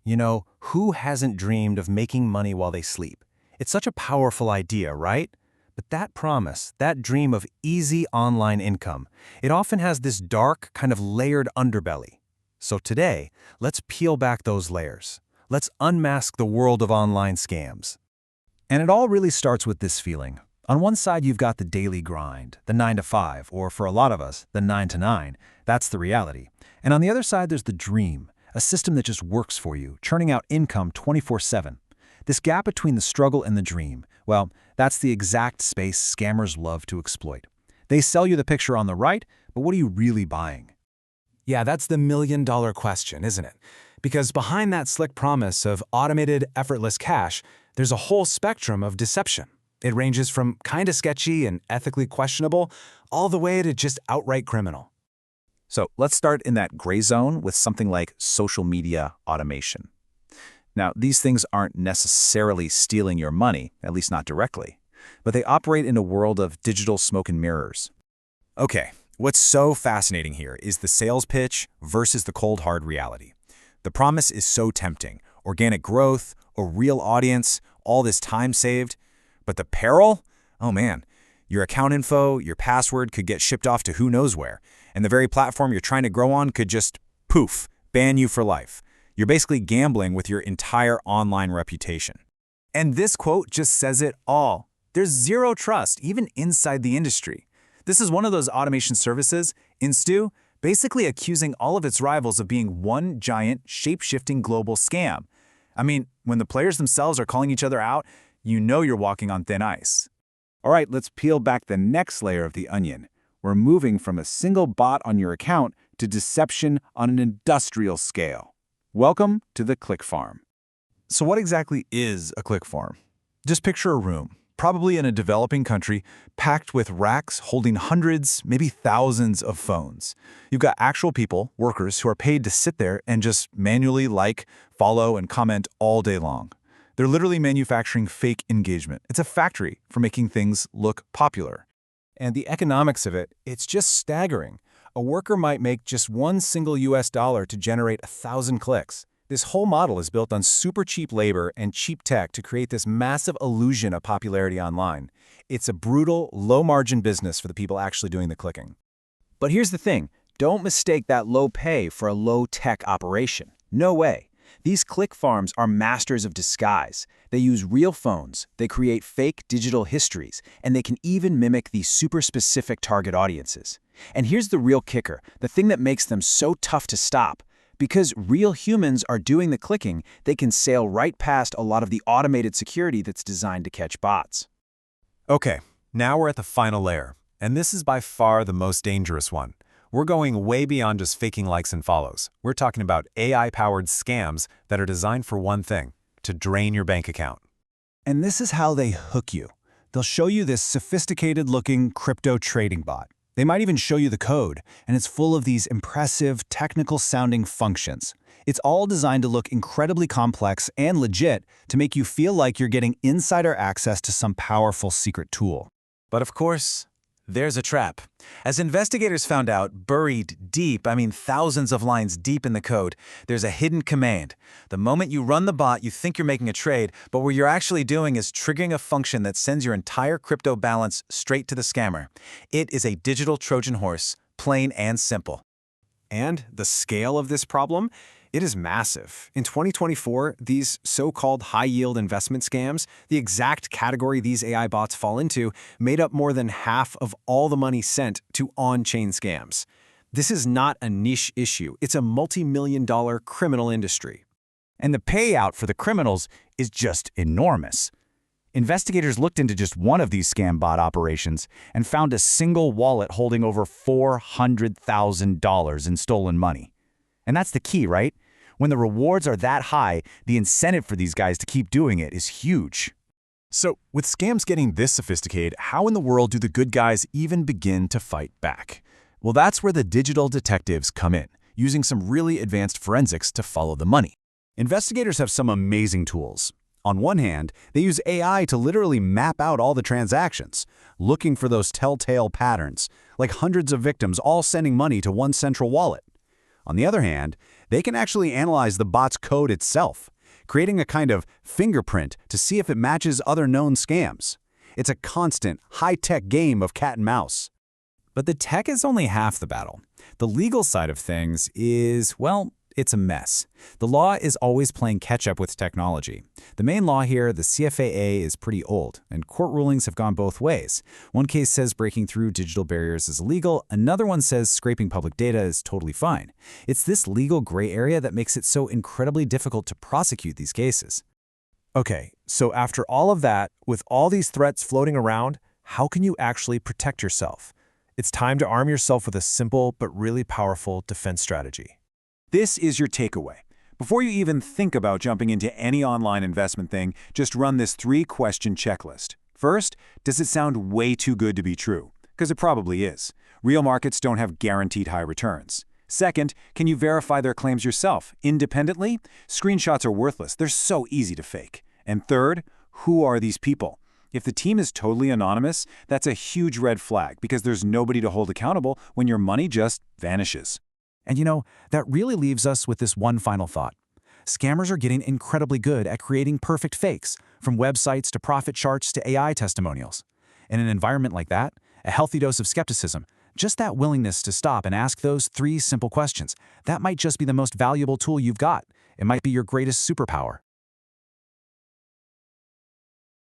Who hasn't dreamed of making money while they sleep? It's such a powerful idea, right? But that promise, that dream of easy online income, it often has this dark, kind of layered underbelly. So today, let's peel back those layers. Let's unmask the world of online scams. And it all really starts with this feeling. On one side, you've got the daily grind, the 9 to 5, or for a lot of us, the 9 to 9. That's the reality. And on the other side, there's the dream, a system that just works for you, churning out income 24/7. This gap between the struggle and the dream, well, that's the exact space scammers love to exploit. They sell you the picture on the right, but what are you really buying? Yeah, that's the million-dollar question, isn't it? Because behind that slick promise of automated, effortless cash, there's a whole spectrum of deception. It ranges from kinda sketchy and ethically questionable, all the way to just outright criminal. So let's start in that gray zone with something like social media automation. Now, these things aren't necessarily stealing your money, at least not directly, but they operate in a world of digital smoke and mirrors. Okay, what's so fascinating here is the sales pitch versus the cold hard reality. The promise is so tempting. Organic growth, a real audience, all this time saved. But the peril? Oh man, your account info, your password could get shipped off to who knows where, and the very platform you're trying to grow on could just, poof, ban you for life. You're basically gambling with your entire online reputation. And this quote just says it all. There's zero trust, even inside the industry. This is one of those automation services, Instu, basically accusing all of its rivals of being one giant, shape-shifting global scam. I mean, when the players themselves are calling each other out, you know you're walking on thin ice. All right, let's peel back the next layer of the onion. We're moving from a single bot on your account to deception on an industrial scale. Welcome to the click farm. So what exactly is a click farm? Just picture a room, probably in a developing country, packed with racks holding hundreds, maybe thousands of phones. You've got actual people, workers, who are paid to sit there and just manually like, follow, and comment all day long. They're literally manufacturing fake engagement. It's a factory for making things look popular. And the economics of it, it's just staggering. A worker might make just one single US dollar to generate 1,000 clicks. This whole model is built on super cheap labor and cheap tech to create this massive illusion of popularity online. It's a brutal, low-margin business for the people actually doing the clicking. But here's the thing. Don't mistake that low pay for a low-tech operation. No way. These click farms are masters of disguise. They use real phones, they create fake digital histories, and they can even mimic these super specific target audiences. And here's the real kicker, the thing that makes them so tough to stop. Because real humans are doing the clicking, they can sail right past a lot of the automated security that's designed to catch bots. Okay, now we're at the final layer, and this is by far the most dangerous one. We're going way beyond just faking likes and follows. We're talking about AI-powered scams that are designed for one thing, to drain your bank account. And this is how they hook you. They'll show you this sophisticated-looking crypto trading bot. They might even show you the code, and it's full of these impressive, technical-sounding functions. It's all designed to look incredibly complex and legit to make you feel like you're getting insider access to some powerful secret tool. But of course, there's a trap. As investigators found out, buried deep, thousands of lines deep in the code, there's a hidden command. The moment you run the bot, you think you're making a trade, but what you're actually doing is triggering a function that sends your entire crypto balance straight to the scammer. It is a digital Trojan horse, plain and simple. And the scale of this problem? It is massive. In 2024, these so-called high-yield investment scams, the exact category these AI bots fall into, made up more than half of all the money sent to on-chain scams. This is not a niche issue. It's a multi-million-dollar criminal industry. And the payout for the criminals is just enormous. Investigators looked into just one of these scam bot operations and found a single wallet holding over $400,000 in stolen money. And that's the key, right? When the rewards are that high, the incentive for these guys to keep doing it is huge. So, with scams getting this sophisticated, how in the world do the good guys even begin to fight back? Well, that's where the digital detectives come in, using some really advanced forensics to follow the money. Investigators have some amazing tools. On one hand, they use AI to literally map out all the transactions, looking for those telltale patterns, like hundreds of victims all sending money to one central wallet. On the other hand, They can actually analyze the bot's code itself, creating a kind of fingerprint to see if it matches other known scams. It's a constant, high-tech game of cat and mouse. But the tech is only half the battle. The legal side of things is, well, it's a mess. The law is always playing catch-up with technology. The main law here, the CFAA, is pretty old, and court rulings have gone both ways. One case says breaking through digital barriers is illegal, another one says scraping public data is totally fine. It's this legal gray area that makes it so incredibly difficult to prosecute these cases. Okay, so after all of that, with all these threats floating around, how can you actually protect yourself? It's time to arm yourself with a simple but really powerful defense strategy. This is your takeaway. Before you even think about jumping into any online investment thing, just run this 3-question checklist. First, does it sound way too good to be true? Because it probably is. Real markets don't have guaranteed high returns. Second, can you verify their claims yourself, independently? Screenshots are worthless. They're so easy to fake. And third, who are these people? If the team is totally anonymous, that's a huge red flag because there's nobody to hold accountable when your money just vanishes. And you know, that really leaves us with this one final thought. Scammers are getting incredibly good at creating perfect fakes, from websites to profit charts to AI testimonials. In an environment like that, a healthy dose of skepticism, just that willingness to stop and ask those 3 simple questions, that might just be the most valuable tool you've got. It might be your greatest superpower.